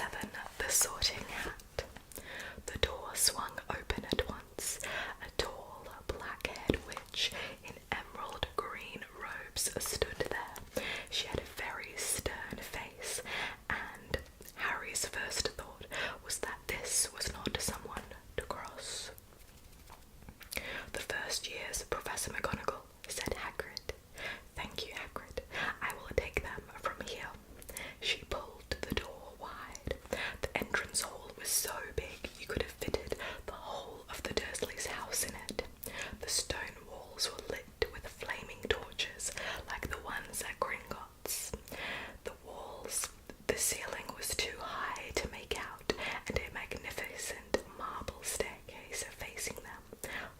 7. The Sorting Hat. The door swung open at once. A tall, black-haired witch in emerald green robes stood there. She had a very stern face, and Harry's first thought was that this was not someone to cross. "The first year's Professor McGonagall," said Hagrid. "Thank you, Hagrid. I will take them from here." She pulled the door wide. The entrance hall was so big you could have fitted the whole of the Dursleys' house in it. The stone walls were lit with flaming torches like the ones at Gringotts. The ceiling was too high to make out, and a magnificent marble staircase facing them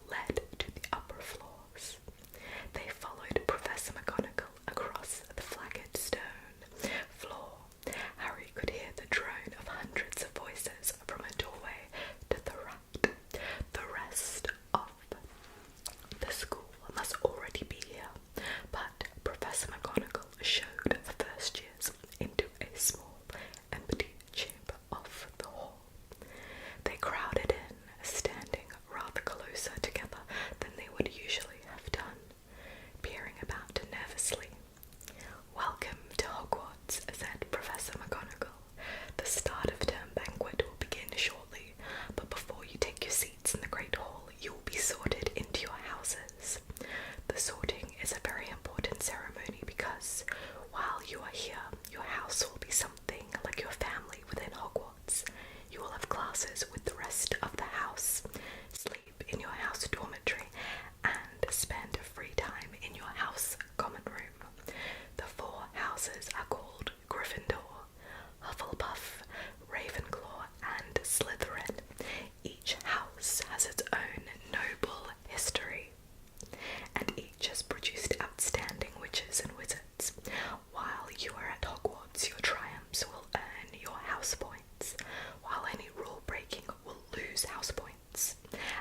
led to the upper floors. They followed Professor McGonagall across the flagged stone floor. Harry could hear the drone of hundreds of voices from a doorway to the right. The rest of the school must already be here, but Professor McGonagall showed the first years into a small, empty chamber off the hall. They crowded in, standing rather closer together than they would usually have done, peering about nervously. "Welcome to Hogwarts," said Professor McGonagall. "The start of term banquet will begin shortly, but before you take your seats in the Great Hall, you will be sorted into your houses. The sorting is a very important ceremony because, while you are here, your house will be something like your family within Hogwarts. You will have classes with the rest of the house, sleep in your house dormitory, and spend free time in your house common room. The 4 houses are called Gryffindor, Hufflepuff, Ravenclaw, and Slytherin. Each house has its own noble history, and each has produced outstanding witches and wizards. While you are at Hogwarts, your triumphs will earn your house points, while any rule breaking will lose house points.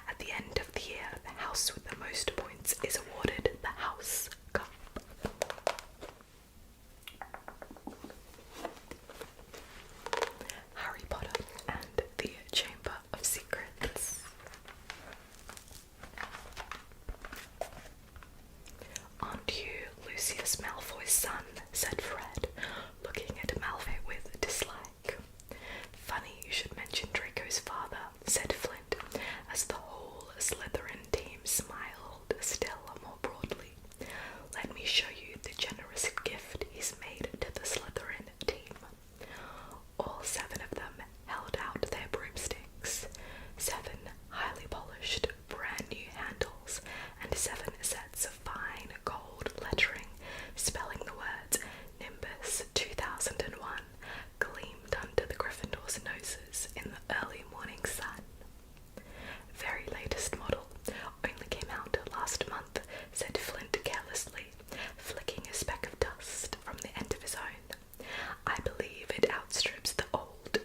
At the end of the year, the house with the most points is awarded the House Cup." Harry Potter and the Chamber of Secrets. "Aren't you Lucius Malfoy's son?" said Fred, looking at Malfoy with dislike. "Funny you should mention Draco's father," said Flint, as the whole Slytherin team smiled still more broadly. "Let me show you the generous gift he's made to the Slytherin team." All 7 of them held out their broomsticks, 7 highly polished, brand new handles, and 7 sets of fine gold lettering spelling the words Nimbus 2001 gleamed under the Gryffindors' noses in the early morning sun. "Very latest model, only came out last month," said Flint carelessly, flicking a speck of dust from the end of his own. "I believe it outstrips the old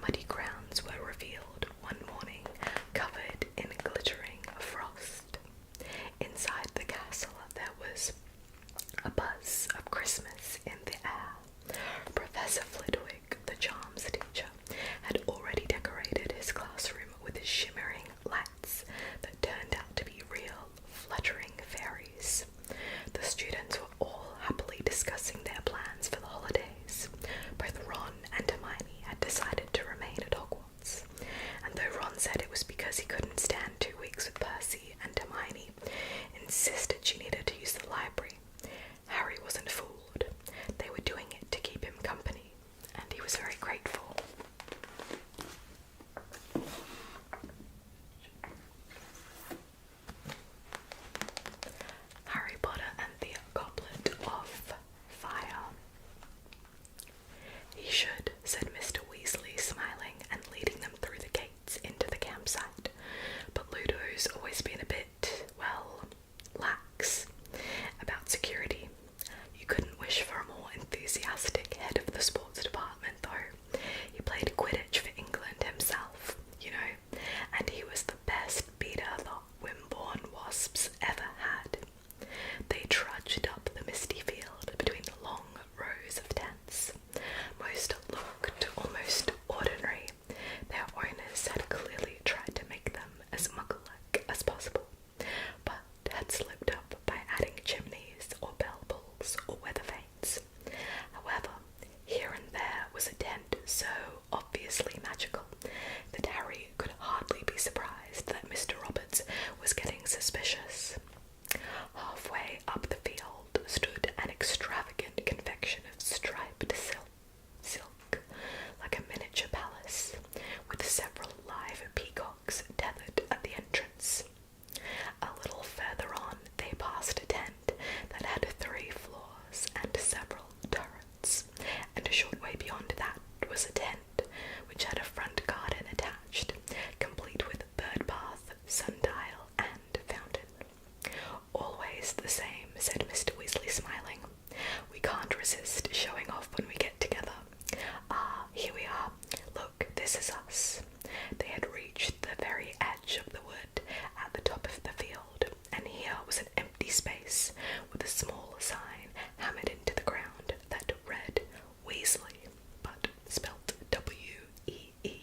muddy grounds were revealed one morning, covered in glittering frost. Inside the castle there was a buzz of Christmas in the air. Professor Flitwick, the charms teacher, had already decorated his classroom with shimmering lights that turned out to be real, fluttering fairies. The students were all happily discussing their plans for the holidays. Both Ron and Hermione had decided to remain at Hogwarts, and though Ron said it was because he couldn't stand 2 weeks with Percy, and Hermione insisted she needed to use the library, Harry wasn't fooled. They were doing it to keep him company, and he was very grateful. Harry Potter and the Goblet of Fire. He should, said Mr. Weasley, smiling and leading them through the gates into the campsite. But Ludo's always been a bit, well, lax about security. You couldn't wish for a more enthusiastic head of the sports department, though. He played Quidditch for England himself, you know, and he was the best beater the Wimborne Wasps ever had. They trudged up the misty field between the long rows of tents. Most looked almost ordinary. Their owners had clearly tried to make them as muggle-like as possible, but had slipped up by adding chimneys or bell pulls or weather vanes. However, here and there was a tent so obviously magical that Harry could hardly be surprised that Mr. Roberts was getting suspicious. Halfway up the field stood an extravagant confection of striped silk, like a miniature palace, with several live peacocks tethered at the entrance. A little further on they passed a tent that had 3 floors and several turrets, and a short way beyond that was a tent which had a front garden attached, complete with bird bath, sundial, and fountain. Always the same, said Mr. Weasley, smiling. We can't resist showing off when we get together. Ah, here we are. Look, this is us. They had reached the very edge of the wood at the top of the field, and here was an empty space with a small sign hammered into the ground that read Weasley, but spelt W-E-E.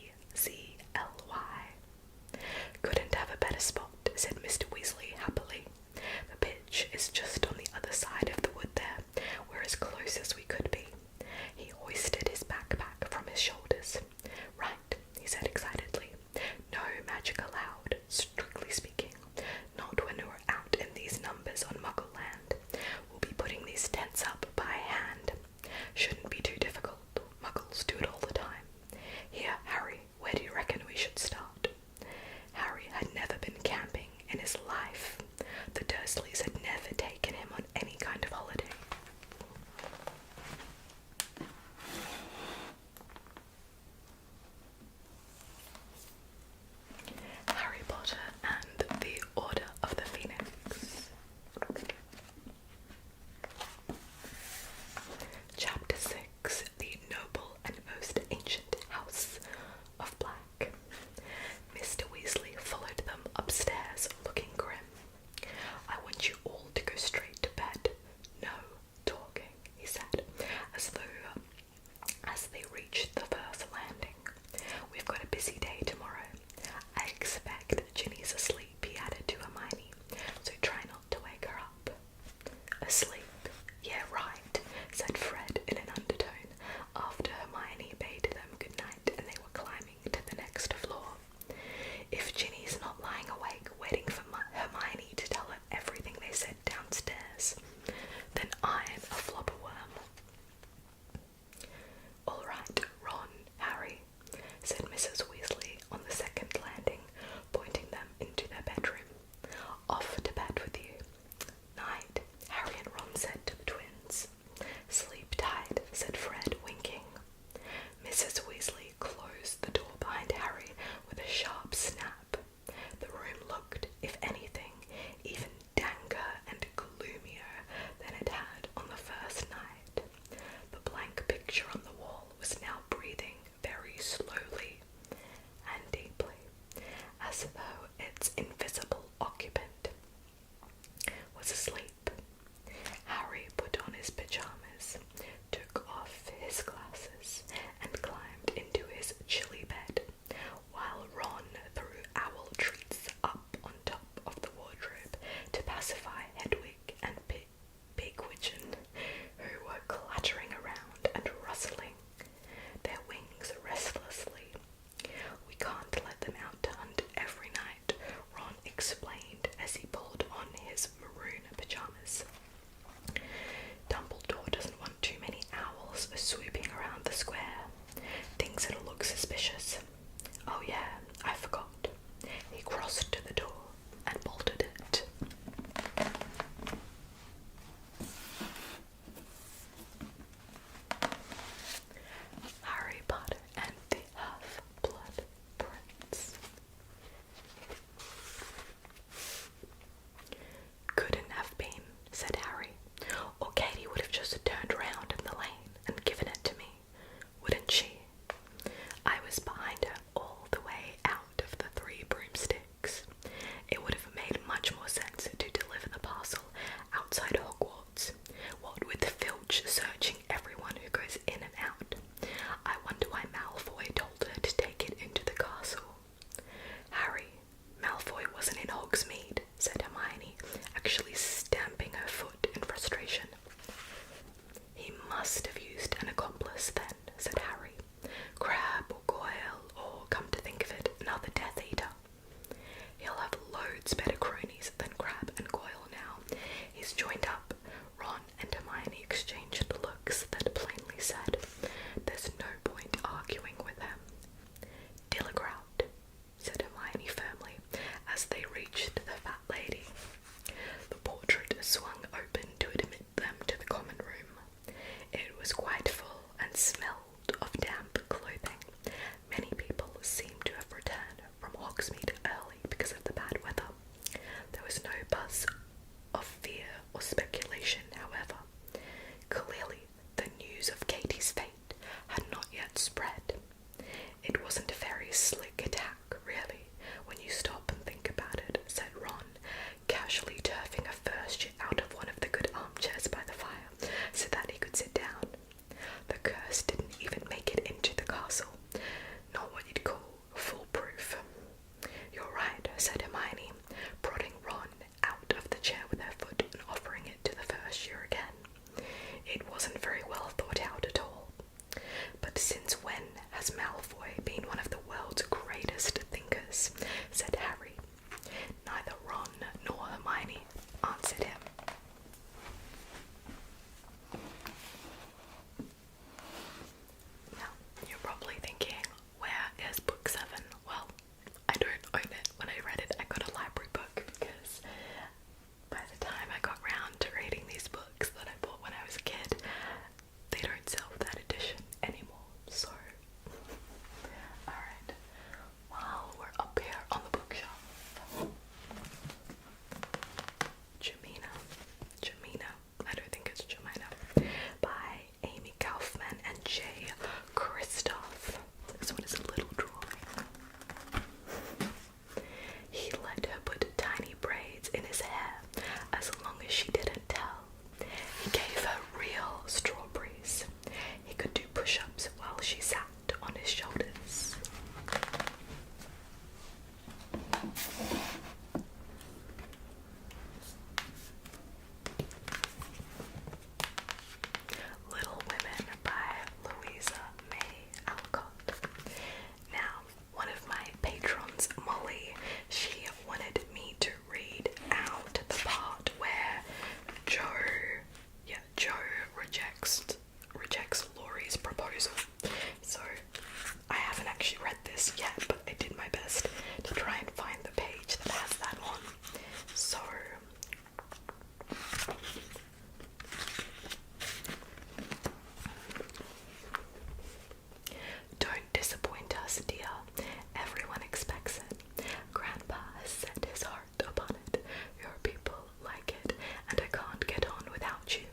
has Malfoy been one of the world's greatest thinkers? Said Harry. Neither Ron nor Hermione answered him. Now, you're probably thinking, where is book 7? Well, I don't own it. When I read it, I got a library book because by the time I got round to reading these books that I bought when I was a kid, they don't sell that edition anymore. So, alright, while we're up here on the bookshelf, Jamina, I don't think it's Jemina, by Amy Kaufman and Jay Kristoff. This one is a little drawing. He let her put tiny braids in his hair as long as she didn't tell. He gave her real strawberries. He could do push-ups while she sat on his shoulders. Little Women by Louisa May Alcott. Now, one of my patrons, Molly, she wanted me to read out the part where Joe rejects Laurie's proposal. So I haven't actually read this yet, but I did my best to try and find the page that has that on. So don't disappoint us, dear. Everyone expects it. Grandpa has set his heart upon it. Your people like it, and I can't get on without you.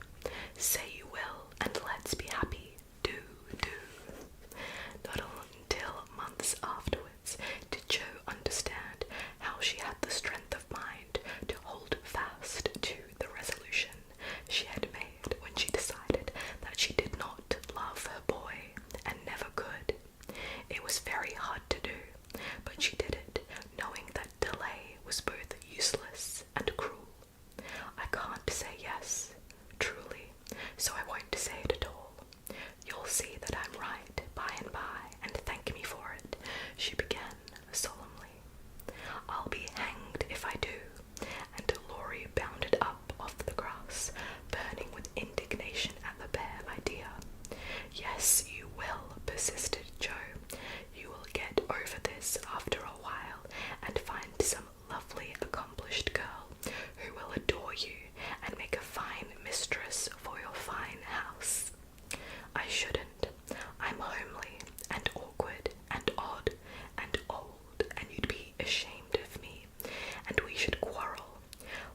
Say you will, and let's be happy. Do. Not until months afterwards did Jo understand how she had the strength of mind to hold fast to the resolution she had made when she decided that she did not love her boy and never could. It was very hard to do, but she did it, knowing that delay was both useless and cruel. I can't say yes, truly, so I won't say it at all. You'll see that I'm right by and by, and thank me for it, she began solemnly. I'll be hanged if I do, and Laurie bounded up off the grass, burning with indignation at the bare idea. Yes, you will, persisted Jo. You will get over this after a while, and find some lovely accomplished girl who will adore you and make a fine mistress for your fine house. I shouldn't. I'm homely and awkward and odd and old, and you'd be ashamed of me, and we should quarrel.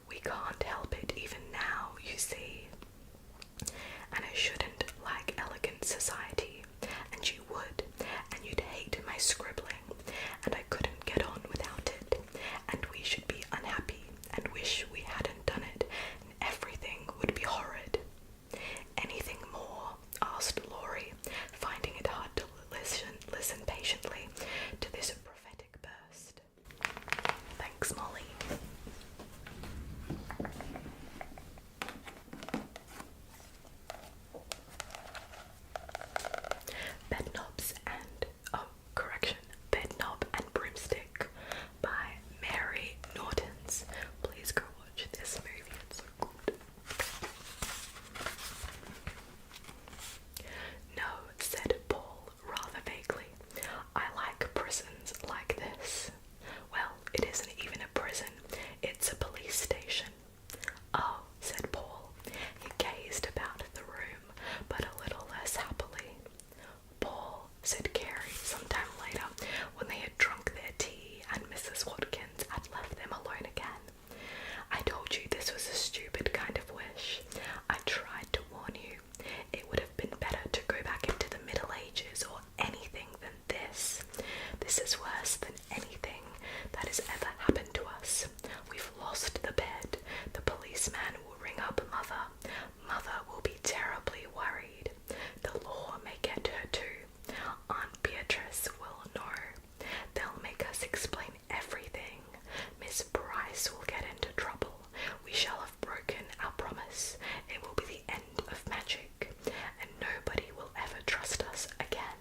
We can't help it even now, you see. And I shouldn't like elegant society, and you would, and you'd hate my scribbling, and I couldn't get on without it, and we should be unhappy and wish we hadn't done it, and everything would be horrid. Anything more? Asked Laurie, finding it hard to listen patiently to this prophetic burst. Thanks, Molly. Bedknob and Broomstick by Mary Nortons. Please go watch this movie, it's so good. No, said Paul rather vaguely. I like prisons like this. Well, it isn't even a prison, it's a police station. Oh, said Paul. He gazed about the room, but a little less happily. Paul, said Carrie sometime later, when they had drunk their tea and Mrs. Watkins had left them alone again. I told you this was a stupid kind of wish. I tried to warn you. It would have been better to go back into the Middle Ages or anything than this. This is worse than anything that has ever happened to us. We've lost the bed. The policeman will ring up Mother. Mother will be terribly worried. The law may get her too. Aunt Beatrice will know. They'll make us explain everything. Miss Bryce will get into trouble. We shall have broken our promise. It will be the end of magic, and nobody will ever trust us again.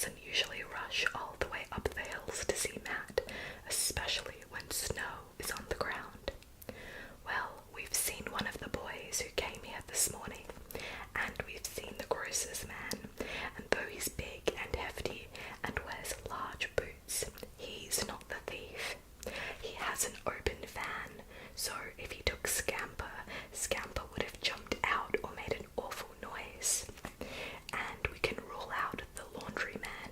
doesn't usually rush all the way up the hills to see Matt, especially when snow is on the ground. Well, we've seen one of the boys who came here this morning, and we've seen the grocer's man, and though he's big and hefty and wears large boots, he's not the thief. He has an open van, so if he took Scamper, Scamper would have jumped out or made an awful noise. And we can rule out the laundry man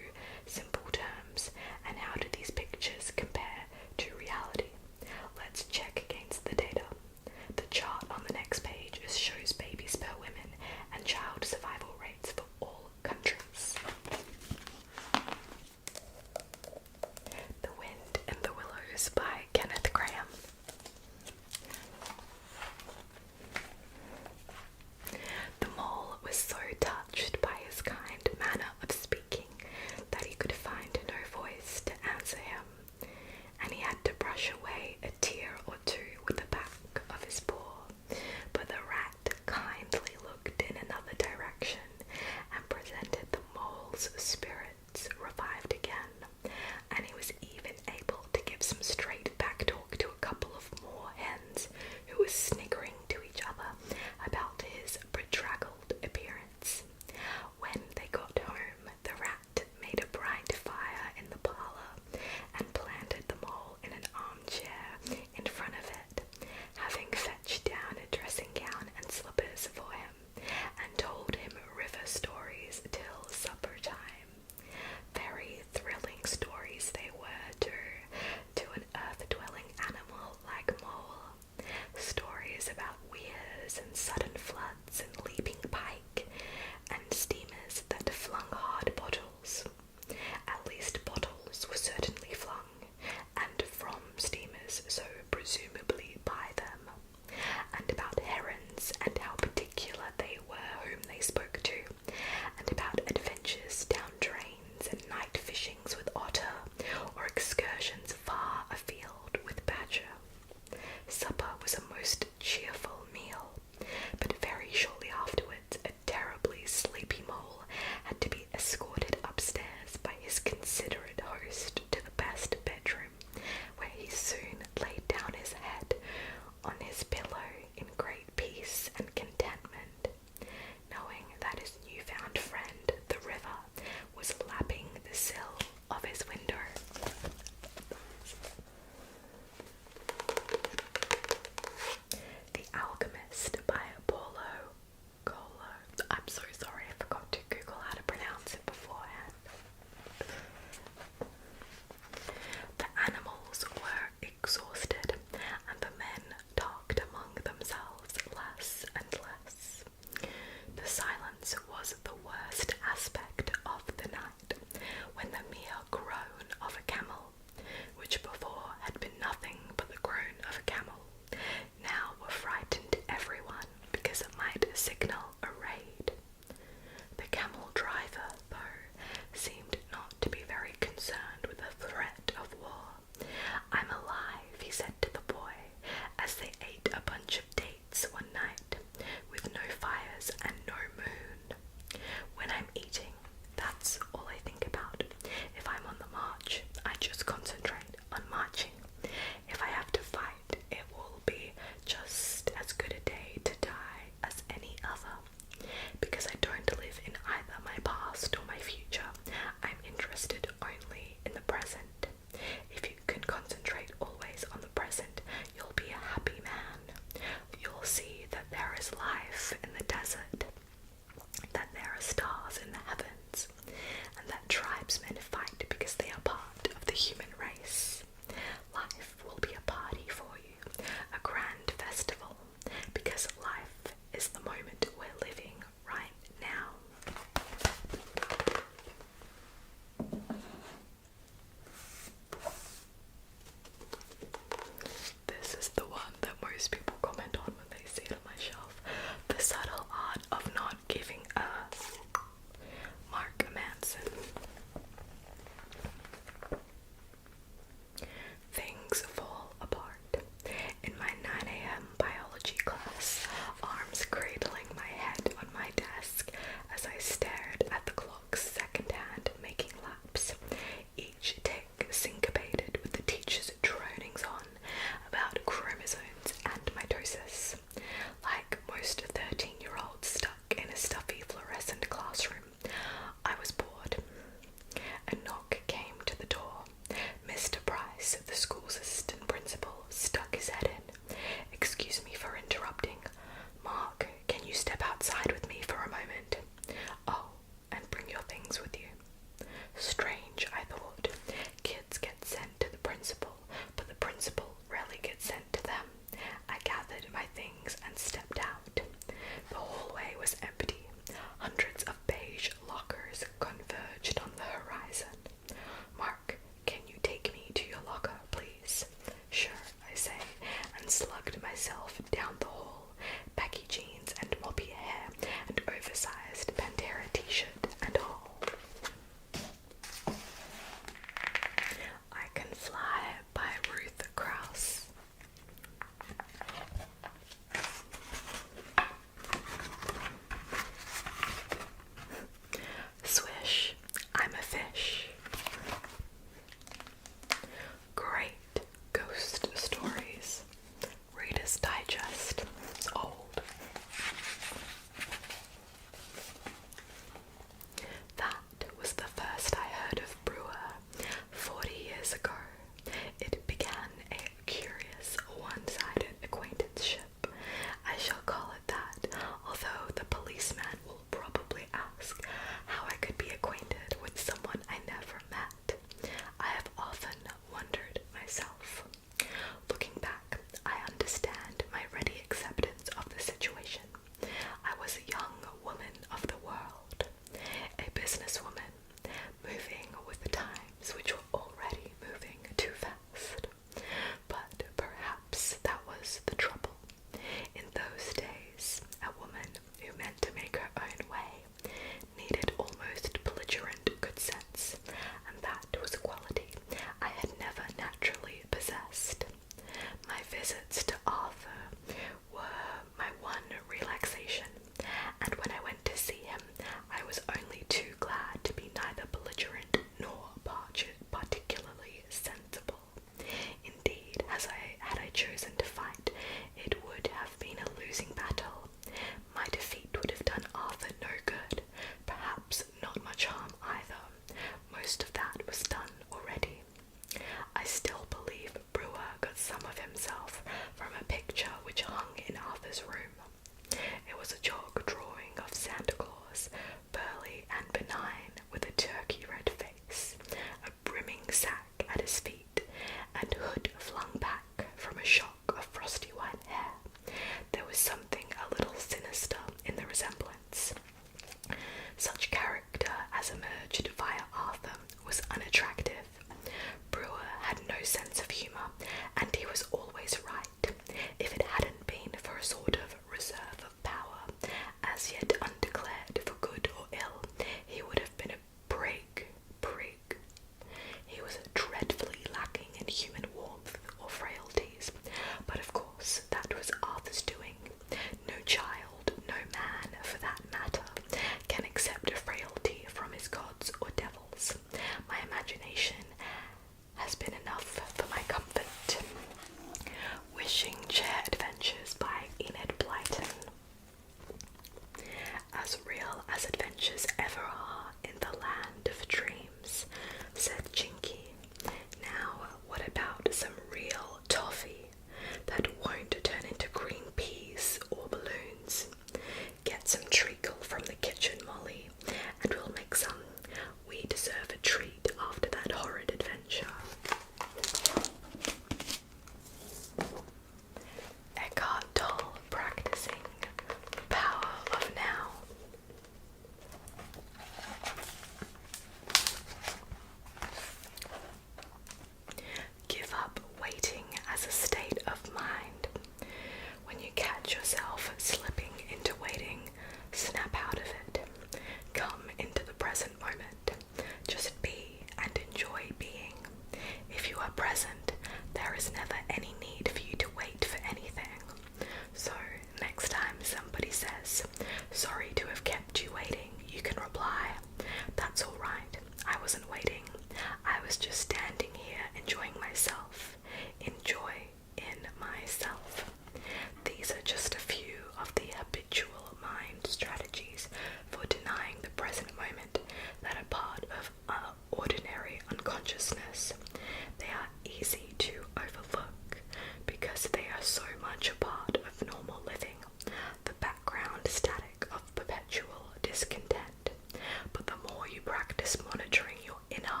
practice monitoring your inner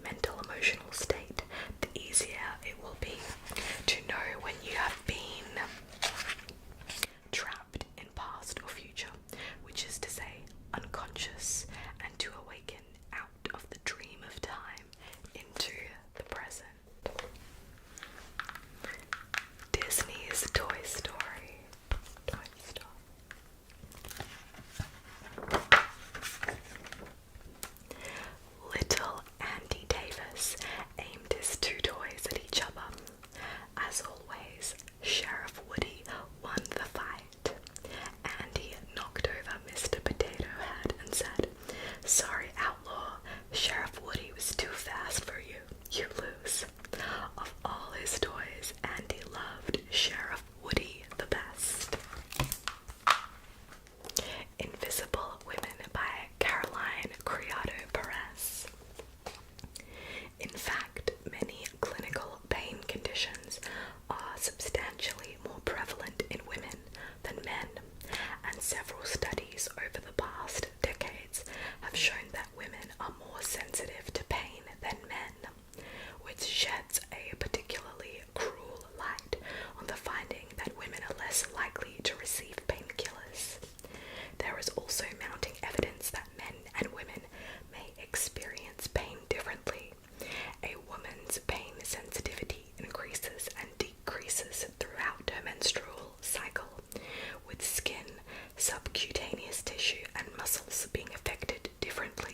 mental emotional state, the easier it will be to know when you have been trapped in past or future, which is to say unconscious, and to awaken out of the dream of time into the present. Disney's Toy Story. Toy Story. Little Andy Davis aimed his two toys at each other. As always, Sheriff Woody won the fight. Andy knocked over Mr. Potato Head and said, "Sorry, Outlaw, Sheriff Woody was too fast for you. You lose." Of all his toys, Andy loved Sheriff Woody the best. Invisible Women by Caroline Criado Perez. In fact, many clinical pain conditions are substantially more prevalent in women than men, and several studies over the past decades have shown that women are more sensitive to pain than men, which sheds a particularly cruel light on the finding that women are less likely to receive painkillers. There is also mounting evidence that men and women may experience pain differently. A woman's pain sensitivity increases and decreases throughout her menstrual cycle, with skin, subcutaneous tissue, and muscles being affected differently.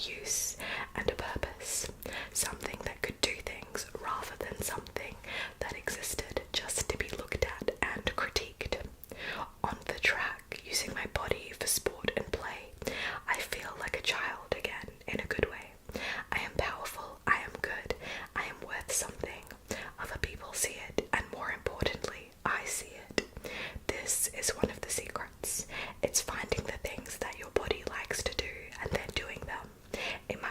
use and a purpose, something that could do things rather than something that existed just to be looked at and critiqued. On the track, using my body for sport and play, I feel like a child again in a good way. I am powerful, I am good, I am worth something. Other people see it, and more importantly, I see it. This is one of the secrets. It's finding the things that your body likes to do and then doing them. It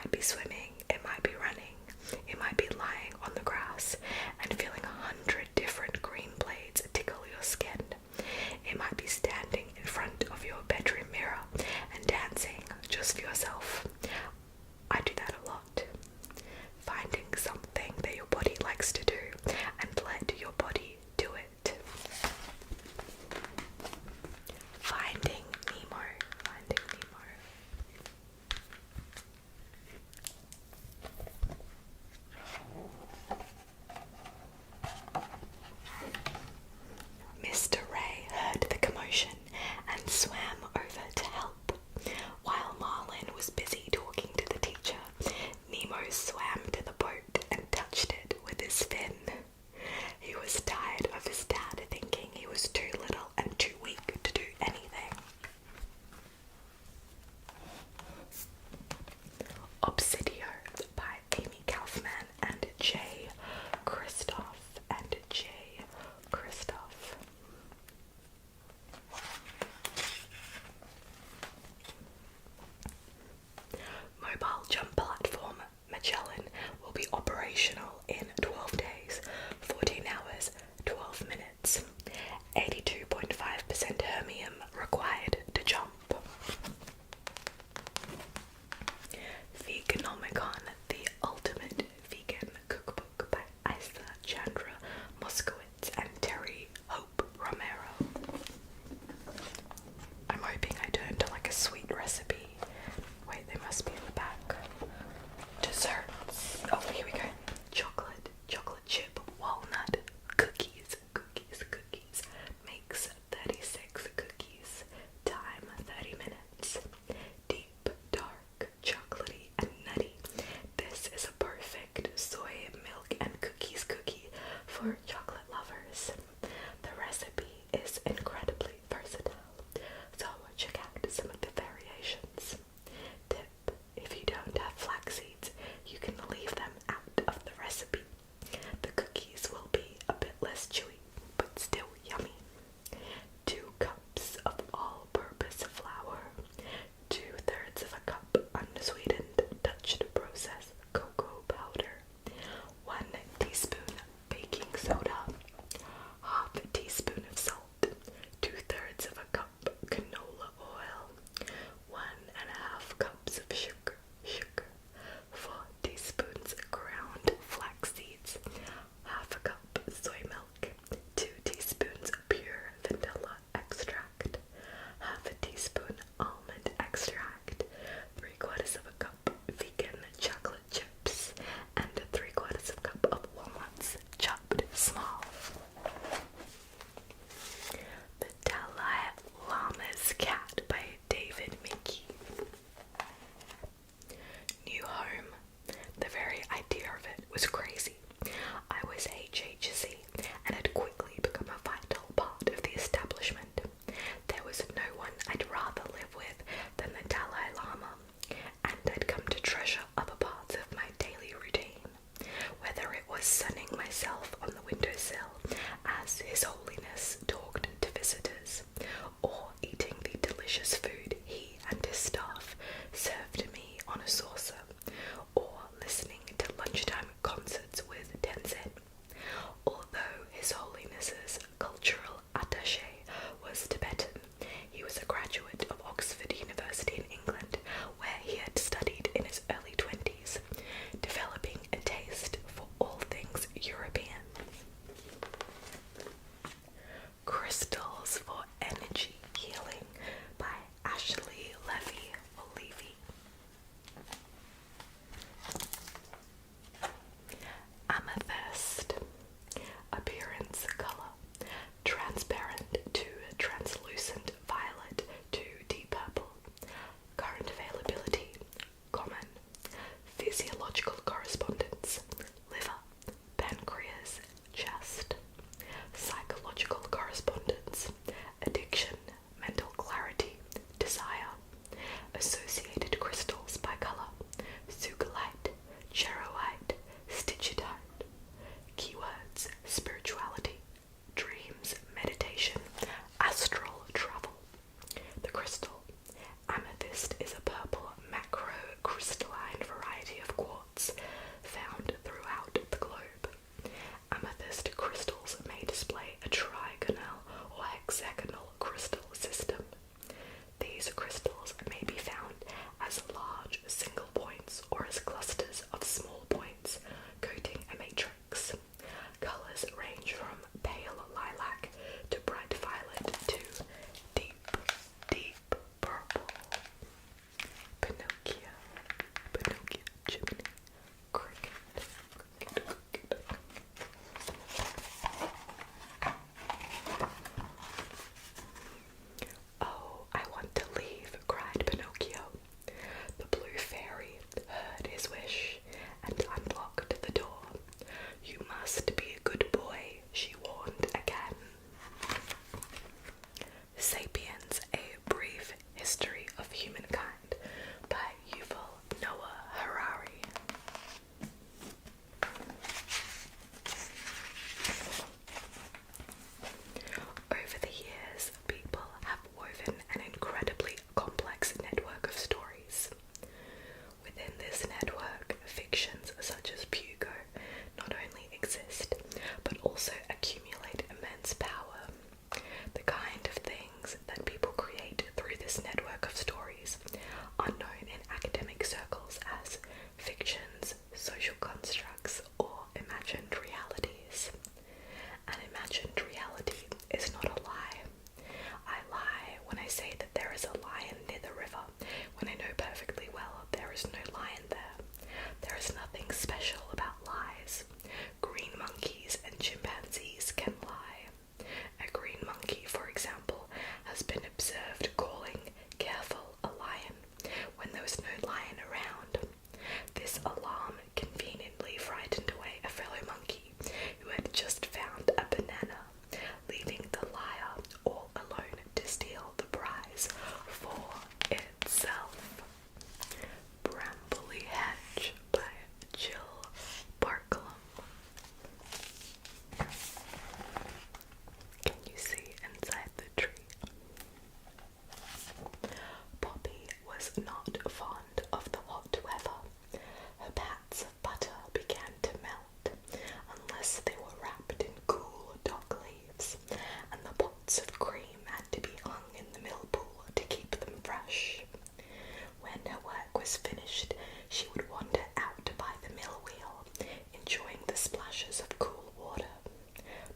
was finished, she would wander out by the mill wheel, enjoying the splashes of cool water.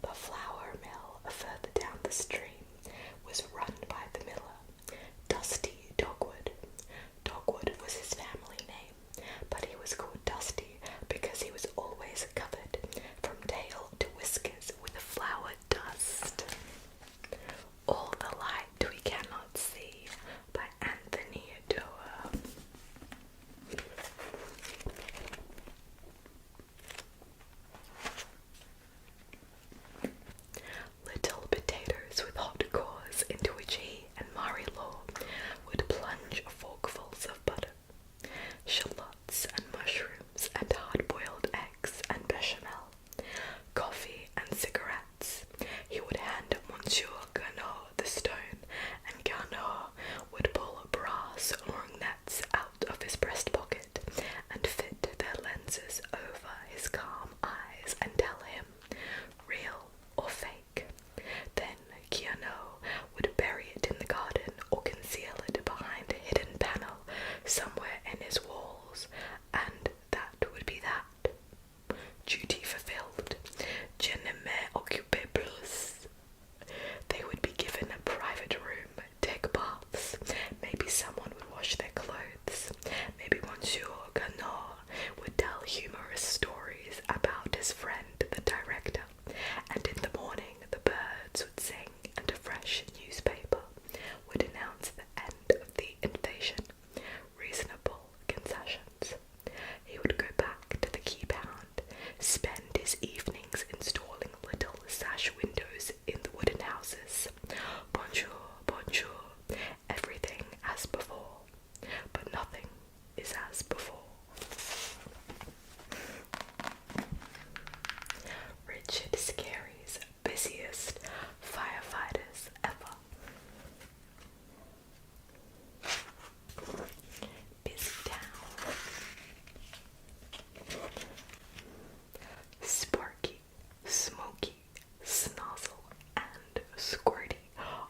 The flour mill further down the stream was run by the miller, Dusty Dogwood. Dogwood was his family name, but he was called Dusty because he was always covered from tail to whiskers with flour dust. All the Light We Cannot See by Anthony Doerr. Little potatoes with hot cores into which he and Marie Law would plunge forkfuls of butter, shallots and mushrooms and hard-boiled eggs and bechamel, coffee and cigarettes. He would hand Monsieur Garneau the stone, and Garneau would pull brass lorgnettes out of his breast pocket and fit their lenses over his calm eyes and tell him, real or fake. Then Garneau would bury it in the garden or conceal it behind a hidden panel somewhere in his walls, and that would be that. Duty fulfilled. Je ne m'occupe plus. They would be given a private room, take baths, maybe someone would wash their clothes, maybe Monsieur Garneau would tell humorous stories about his friend the director, and in the morning the birds would sing and a fresh newspaper would announce the end of the invasion. Reasonable concessions. He would go back to the key pound, spend his evenings installing little sash windows in the wooden houses. Bonjour, bonjour, everything as before, but nothing is as before. Richard Scarry's busiest firefighters ever. Busy town. Sparky, Smoky, Snozzle, and Squirty are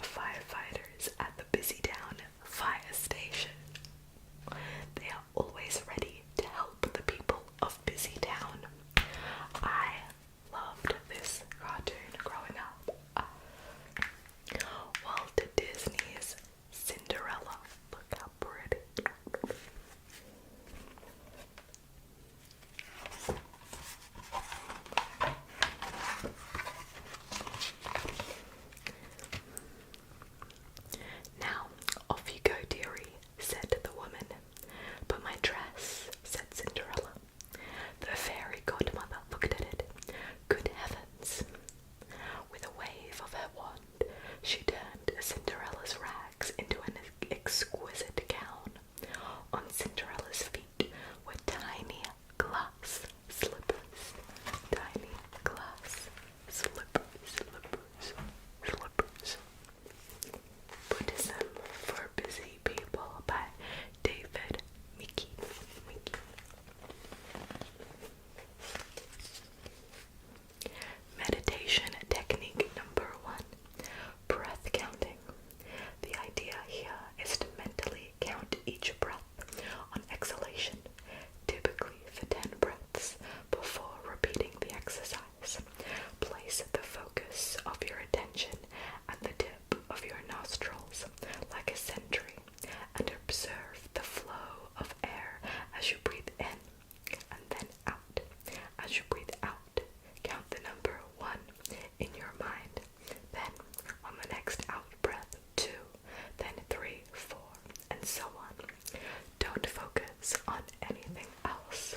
firefighters at the Busy Town Fire Station. They are always ready to help the people of Busy Town. I loved this cartoon growing up. Walt Disney's Cinderella. Look how pretty. Now, off you go, dearie, said the woman. But my dress, said Cinderella. The fairy godmother looked at it. Good heavens! With a wave of her wand, she turned Cinderella's rags into an exquisite gown. On Cinderella's feet were tiny glass slippers. Tiny glass slippers. Buddhism for Busy People by David Mickey. Meditation technique number 1. Breath counting. The idea here is to mentally count each breath on exhalation, typically for 10 breaths, before repeating the exercise. Place the focus of your attention at the tip of your nostrils, like a sentry, and observe the flow of air as you breathe in, and then out. As you breathe out, count the number 1 in your mind. Then, on the next out breath, 2, then 3, 4, and so on. Don't focus on anything else.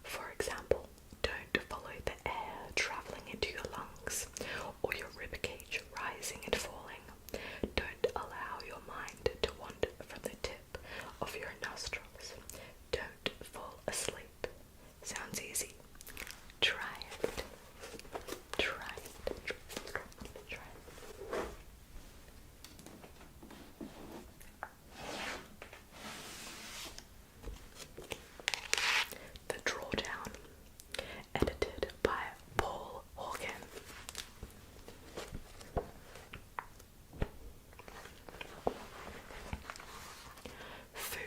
For example, don't follow the air traveling into your lungs or your ribcage rising and falling. Don't allow your mind to wander from the tip of your nostrils. Don't fall asleep. Sounds easy. Try it. Try it. Try it. The Drawdown, edited by Paul Horgan. Food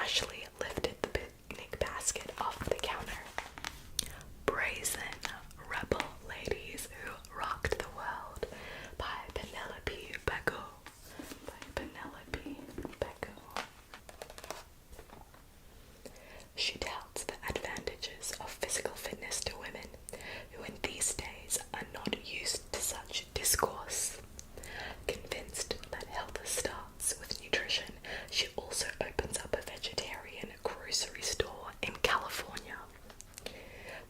Ashley lifted the picnic basket off the counter. Brazen Rebel Ladies Who Rocked the World by Penelope Becko. She touts the advantages of physical fitness to women who in these days are not used to such discourse. Convinced that health starts with nutrition, she also opens up a vegetarian grocery store in California.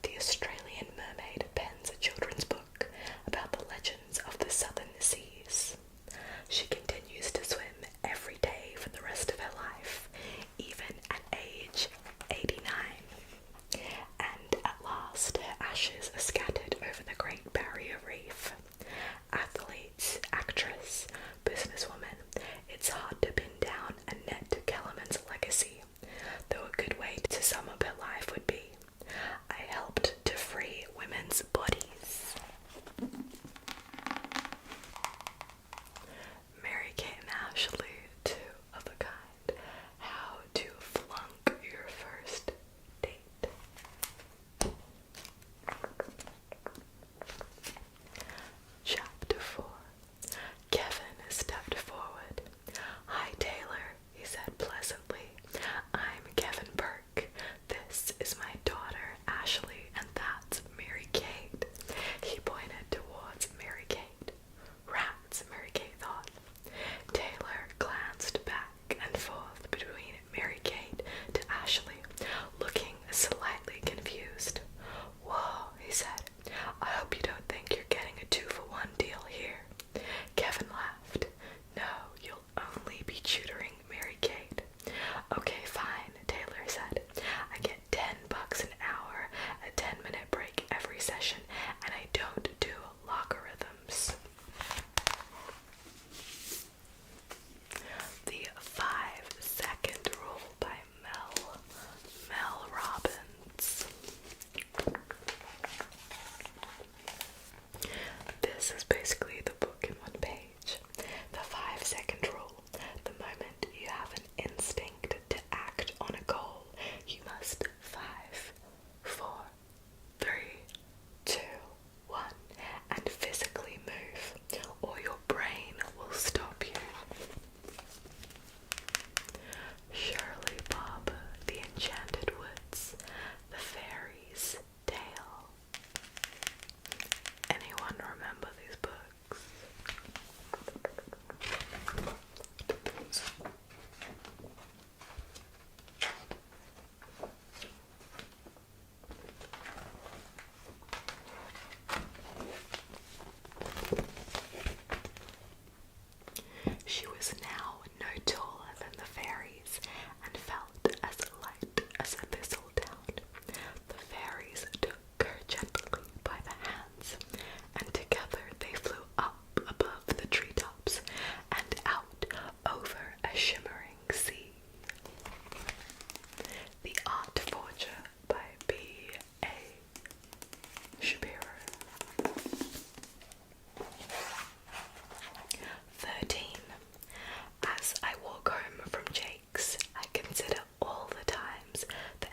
The Australian mermaid pens a children's book about the legends of the southern seas. She continues to swim every day for the rest of her life, even at age 89. And at last, her ashes are scattered over the Great Barrier Reef. Athlete, actress, businesswoman, it's hard to pin down Annette Kellerman's legacy, though a good way to sum up her life would be, I helped to free women's bodies. Mary-Kate and Ashley, two of a kind. How to flunk your first date. Chapter 4. Kevin stepped forward. "Hi, Taylor," he said pleasantly. "I'm Kevin Burke. This is my daughter, Ashley, and that's Mary-Kate." He pointed towards Mary-Kate. Rats, Mary-Kate thought. Taylor glanced back and forth between Mary-Kate to Ashley, looking slightly confused. "Whoa," he said. "I hope you don't think you're getting a 2-for-1 deal here." Kevin laughed. "No, you'll only be tutoring Mary-Kate." "Okay, fine," Taylor said. "I get $10 an hour, a 10-minute break every session, and I don't do logarithms." The 5-Second Rule by Mel Robbins. This is basically the book in one page. The 5-second rule. The moment you have an instinct to act on a goal, you must 5, 4, 3, 2, 1, and physically move, or your brain will stop you. Shirley Barber, The Enchanted Woods, The Fairy's Tale. Anyone remember these books? She was now no taller than the fairies and felt as light as a thistledown. The fairies took her gently by the hands, and together they flew up above the treetops and out over a shimmering sea. The Art Forger by B.A. Shapiro. 13. As I walk home from Jake's, I consider all the times that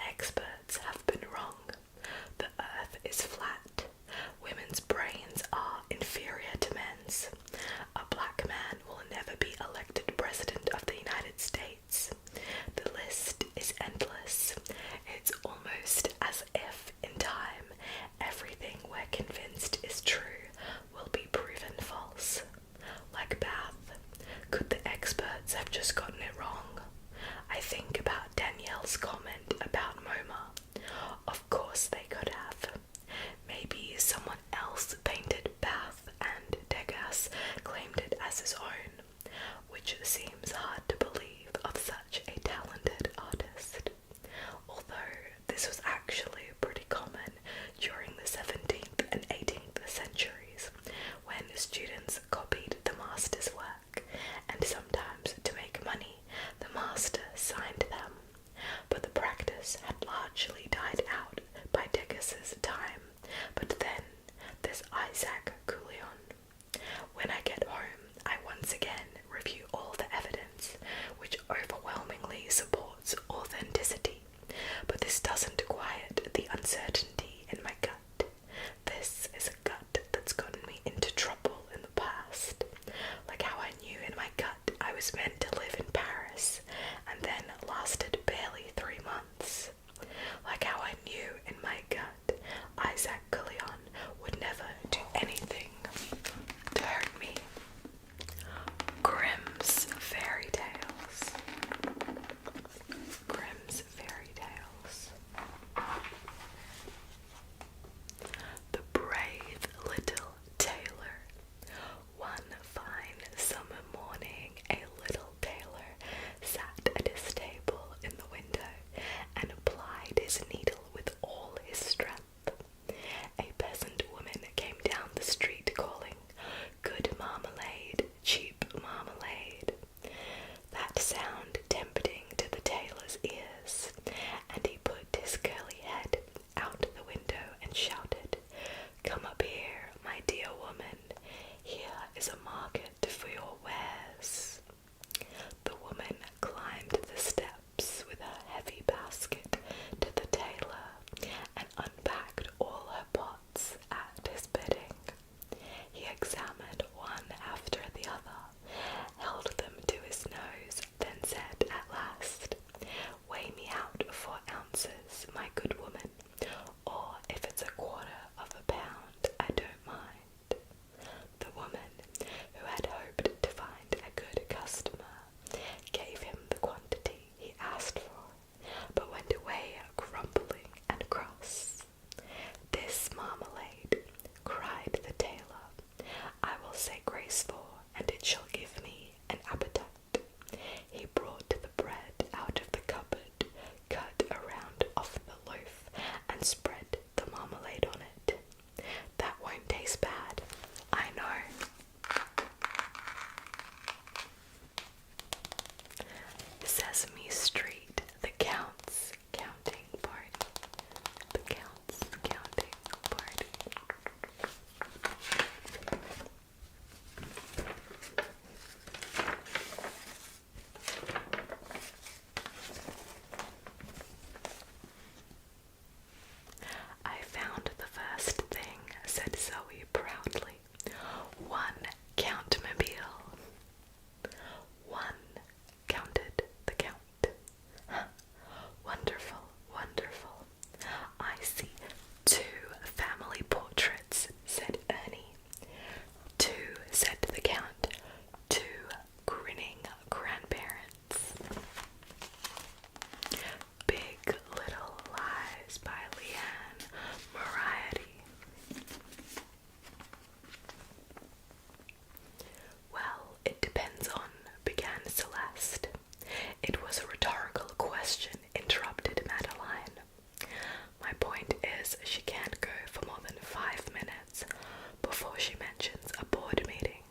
before she mentions a board meeting,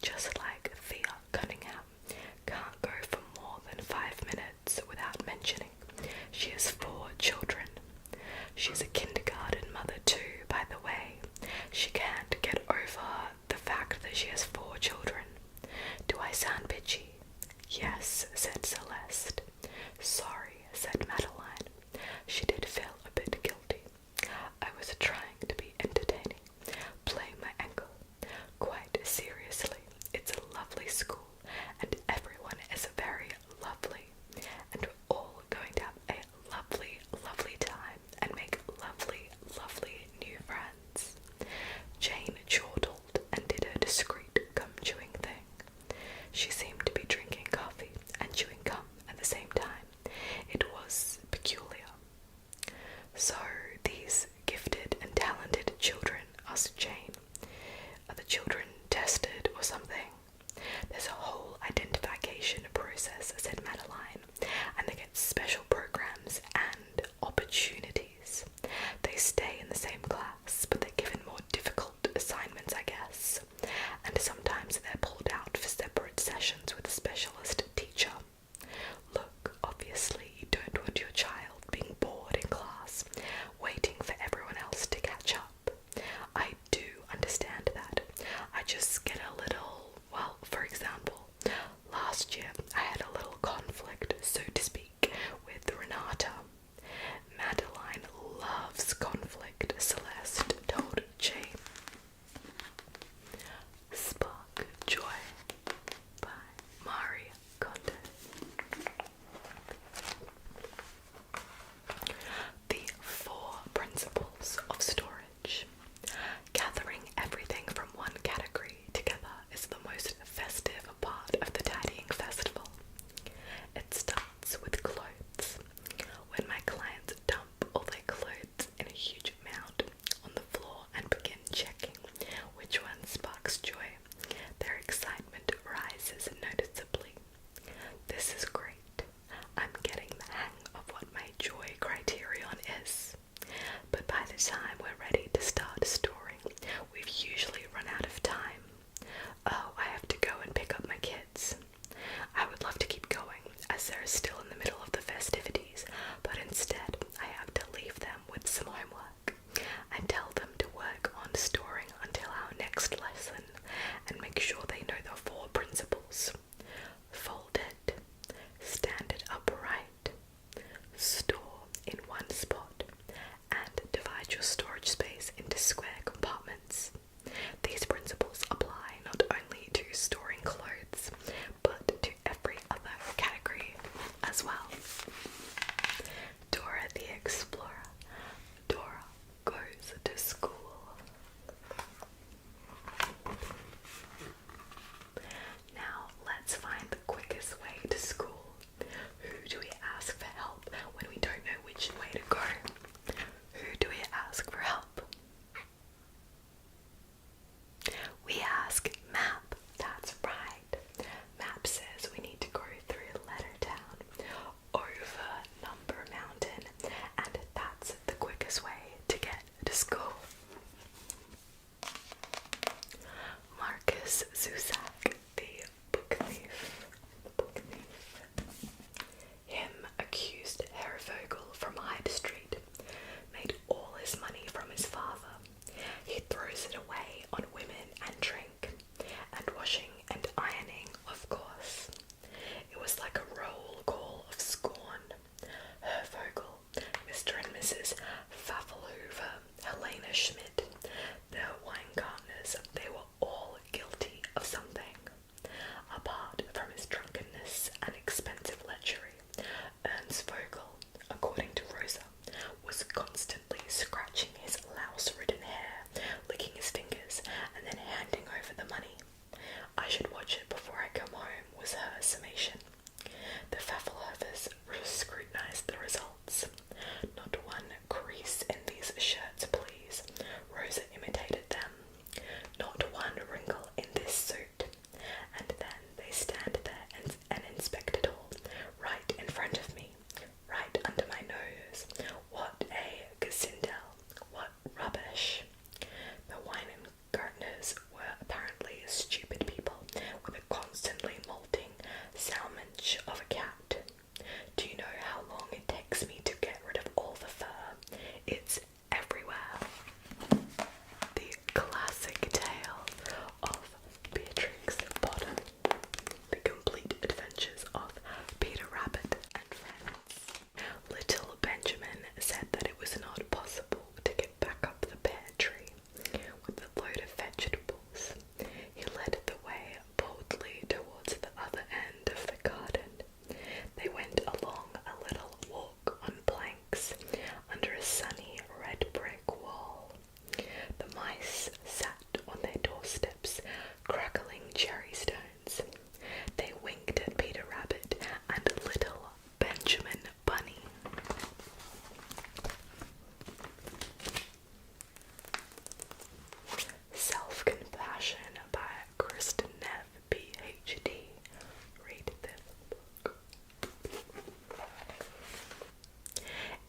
just like Thea Cunningham can't go for more than 5 minutes without mentioning she has 4 children. She's a kindergarten mother too, by the way. She can't get over the fact that she has 4 children. Do I sound bitchy? Yes, said Celeste. Sorry, said Madeline. She did feel a bit guilty. I was trying to be entertaining, playing my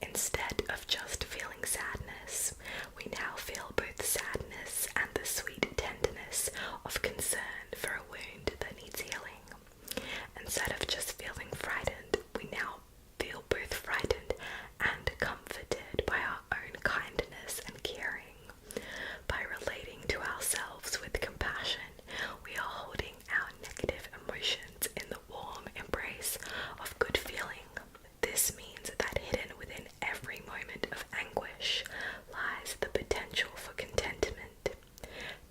Instead of just feeling sadness, we now feel both sadness and the sweet tenderness of concern for a wound that needs healing. Instead of just feeling frightened, we now feel both frightened and comforted by our own kindness and caring. By relating to ourselves with compassion, we are holding our negative emotions in the warm embrace of good feeling. This means that hidden within every moment of anguish lies the potential for contentment.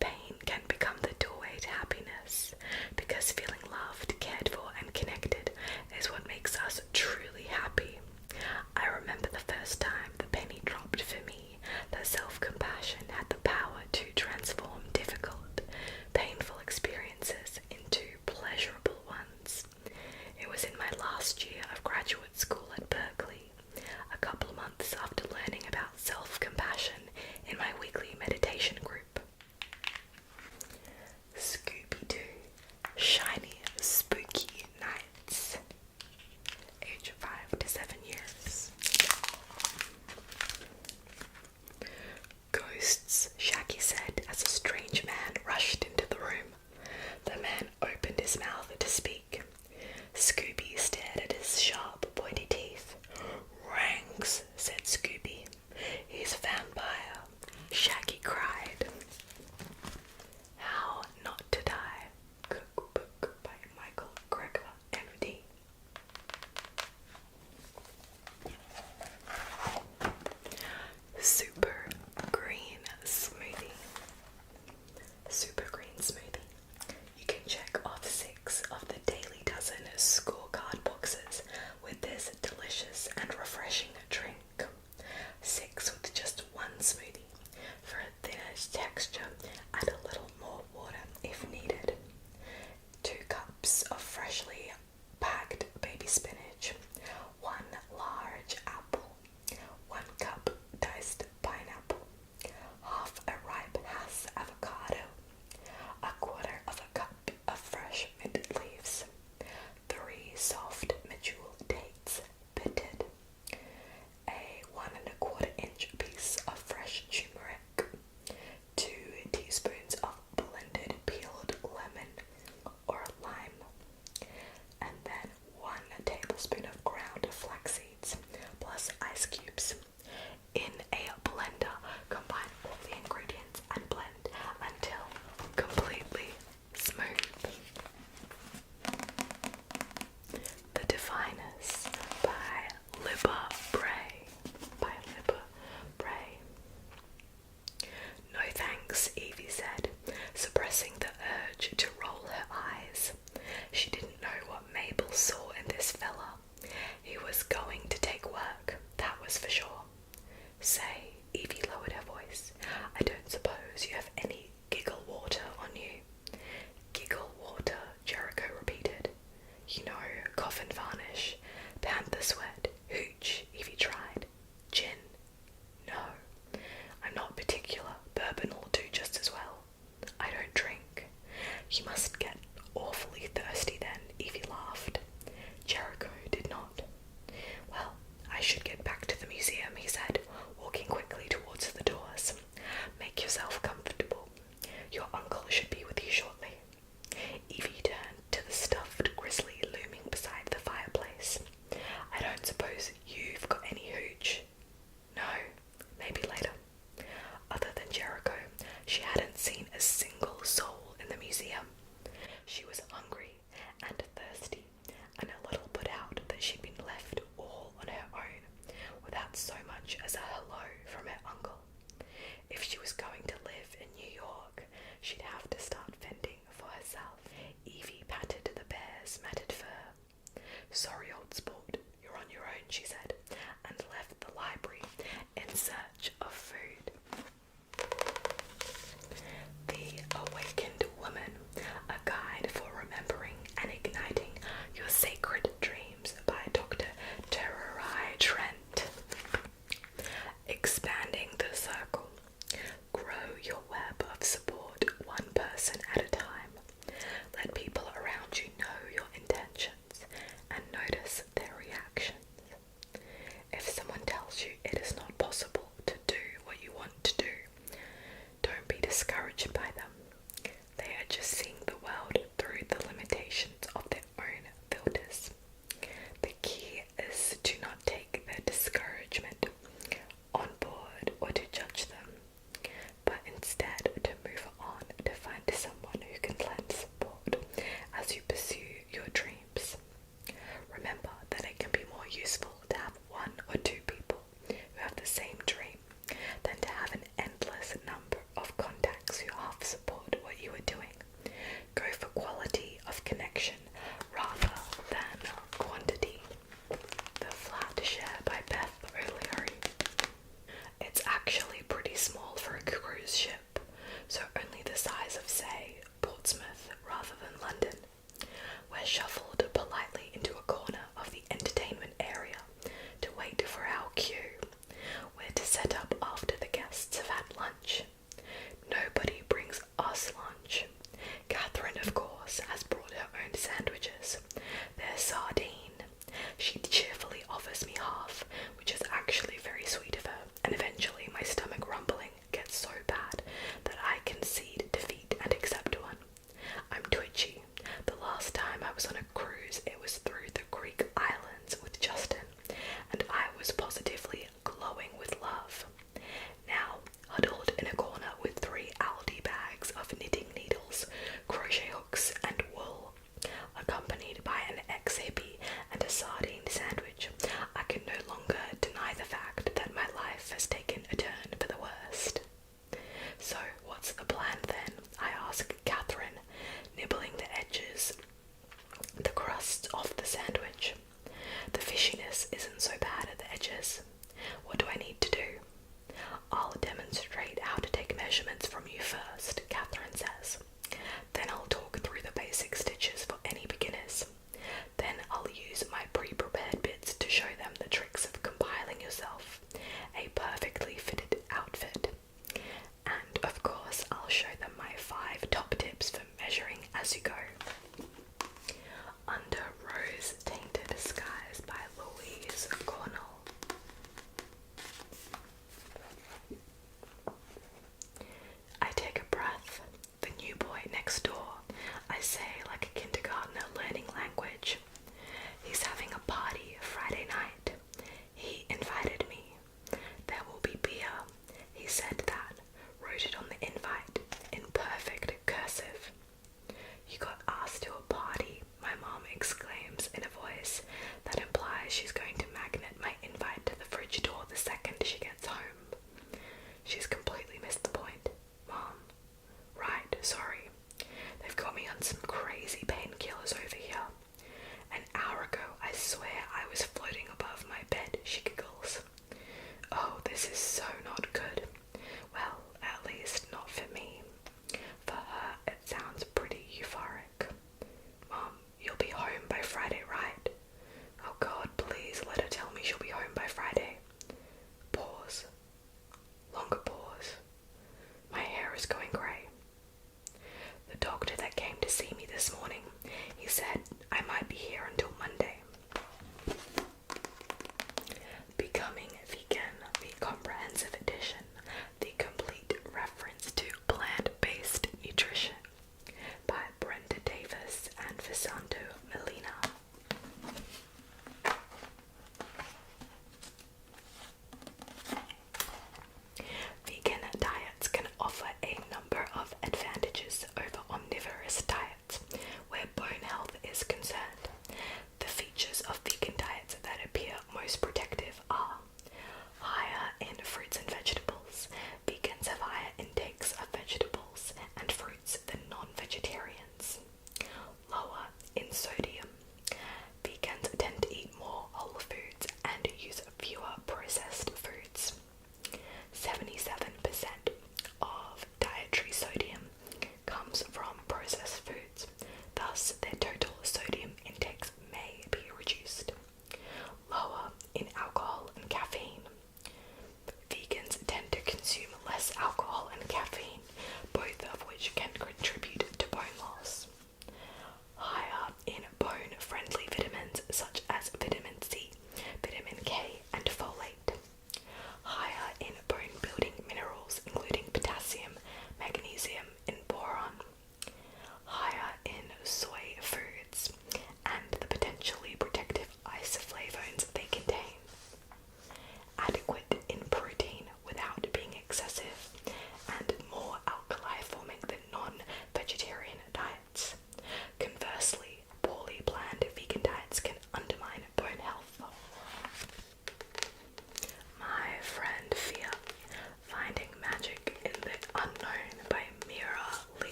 Pain can become the doorway to happiness, because feeling loved, cared for, and connected is what makes us truly happy. I remember the first time the penny dropped for me that self-compassion had the power to transform difficult, painful experiences into pleasurable ones. It was in my last year of graduate school at Berkeley, a couple months after learning about self-compassion in my weekly meditation group. Scooby-Doo, Shiny Spooky Nights, age 5 to 7 years. Ghosts, Shaggy said as a strange man rushed into the room. The man opened his mouth to speak. Scooby stared at his sharp, pointy teeth. "Ranks," said Scooby. "He's what do I need to do? I'll demonstrate how to take measurements from you first, Catherine says. Then I'll talk through the basic stitches for any beginners. Then I'll use my pre-prepared bits to show them the tricks of compiling yourself a perfectly fitted outfit. And of course, I'll show them my 5 top tips for measuring as you go. Under Rose Tainted Skies by Louise Cornell.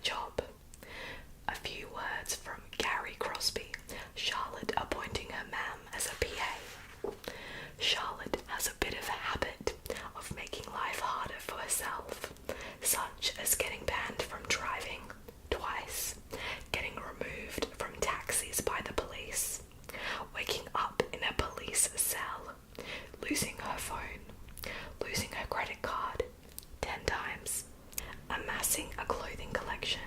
job. A few words from Gary Crosby, Charlotte appointing her ma'am as a PA. Charlotte has a bit of a habit of making life harder for herself, such as getting banned from driving twice, getting removed from taxis by the police, waking up in a police cell, losing her phone, losing her credit card 10 times, amassing a clothing collection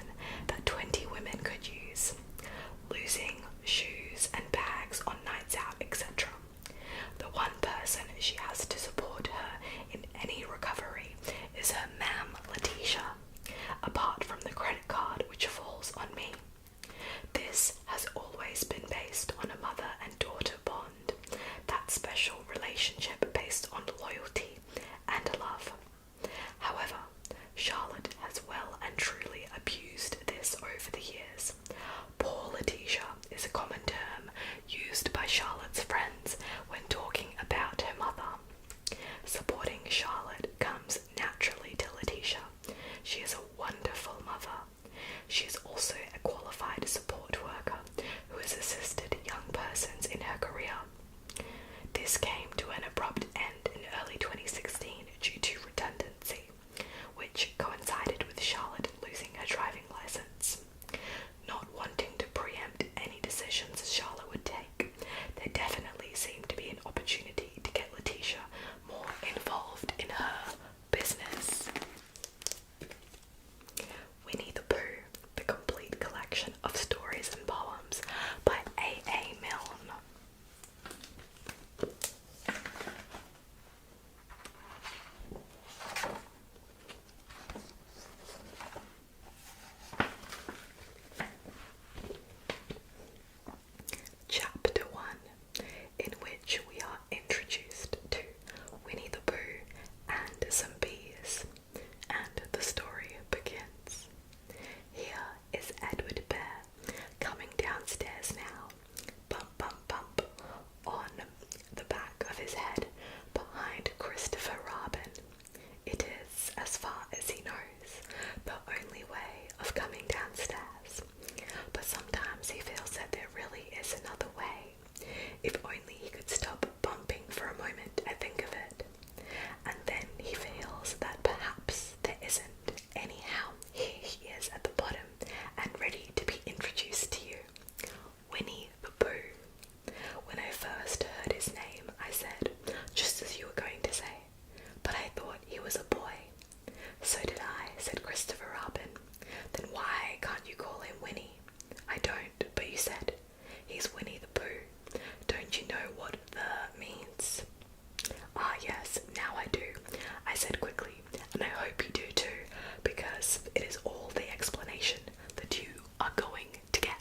that 20 women could use, losing shoes and bags on nights out, etc. The one person she has to support her in any recovery is her ma'am Letitia, apart from the credit card which falls on me. This has always been based on a mother and daughter bond, that special relationship based on loyalty and love. However, Charlotte has well and truly abused this over the years. Poor Letitia is a common term used by Charlotte's friends when talking about her mother. Supporting Charlotte comes naturally to Letitia. She is a wonderful mother. She is also a qualified support worker who has assisted young persons in her career. This came to an abrupt end in early 2016 due to redundancy, which coincided with Charlotte losing her driving license. Not wanting to preempt any decisions Charlotte would take, there definitely seemed to be an opportunity to get Letitia more involved in her business. Winnie the Pooh, the complete collection of stories and poems by A.A. Milne. Chapter 1, in which we are introduced to Winnie the Pooh and some bees, and the story begins. Here is Edward Bear coming downstairs now, bump bump bump, on the back of his head behind Christopher Robin. It is, as far as he knows, the only way of coming downstairs, but sometimes he feels that there really is another way. If only he could stop bumping for a moment and think of it. And then he feels that perhaps there isn't. Anyhow, here he is at the bottom and ready to be introduced to you. Winnie the Pooh. When I first heard his name, I said, just as you were going to say, but I thought he was a boy. So did I, said Christopher Robin. Then why can't you call him Winnie? I don't, but you said, he's Winnie the Pooh. Don't you know what the means? Ah yes, now I do, I said quickly, and I hope you do too, because it is all the explanation that you are going to get.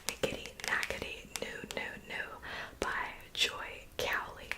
Nickety Knackety No No No by Joy Cowley.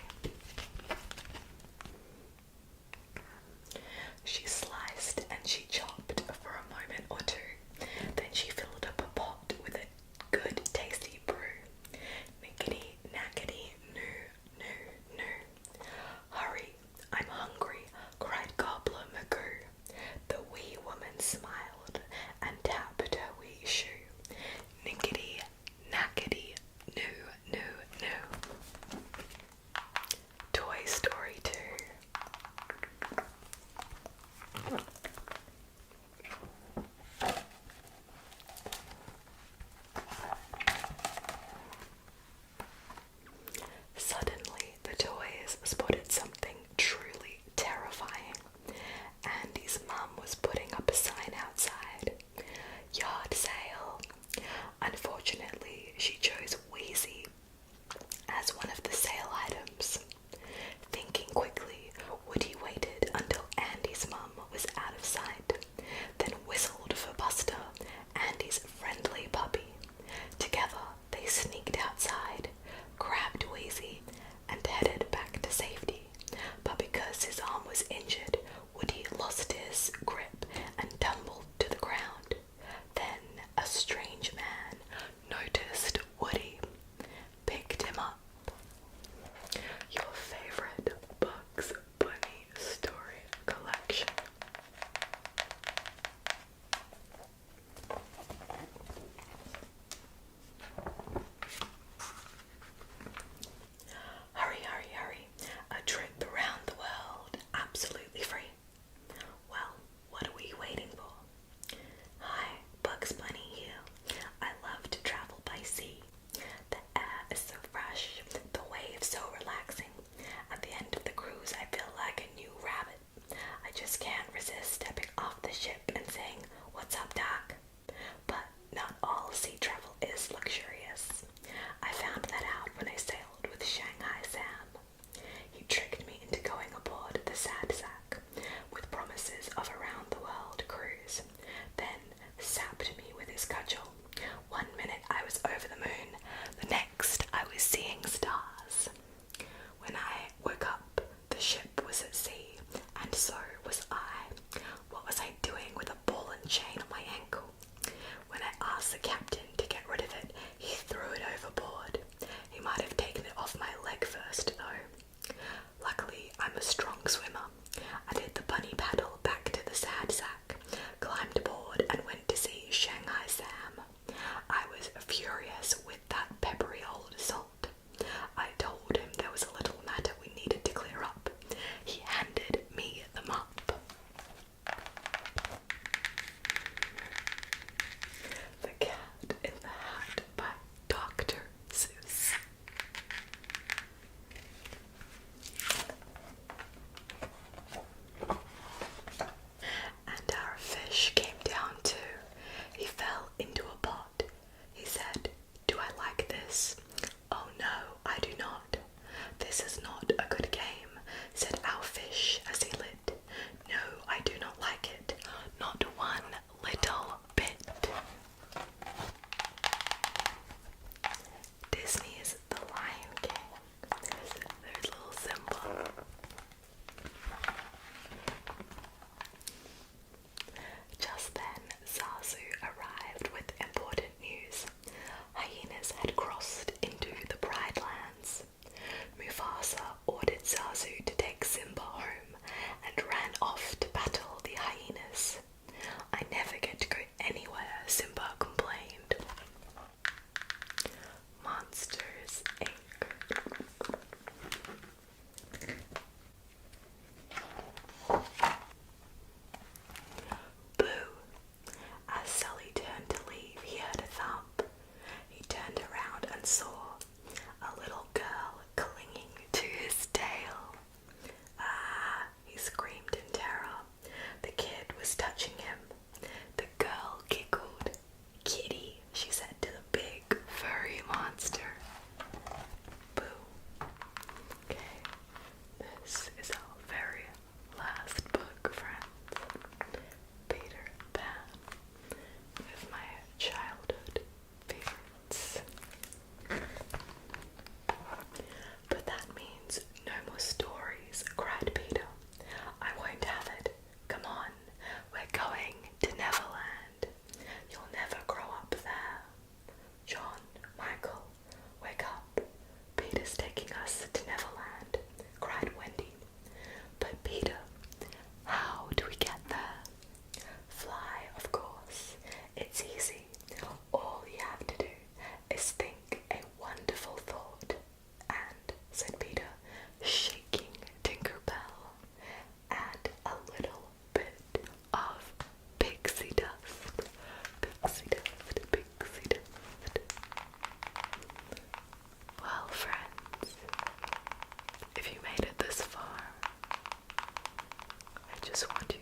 just want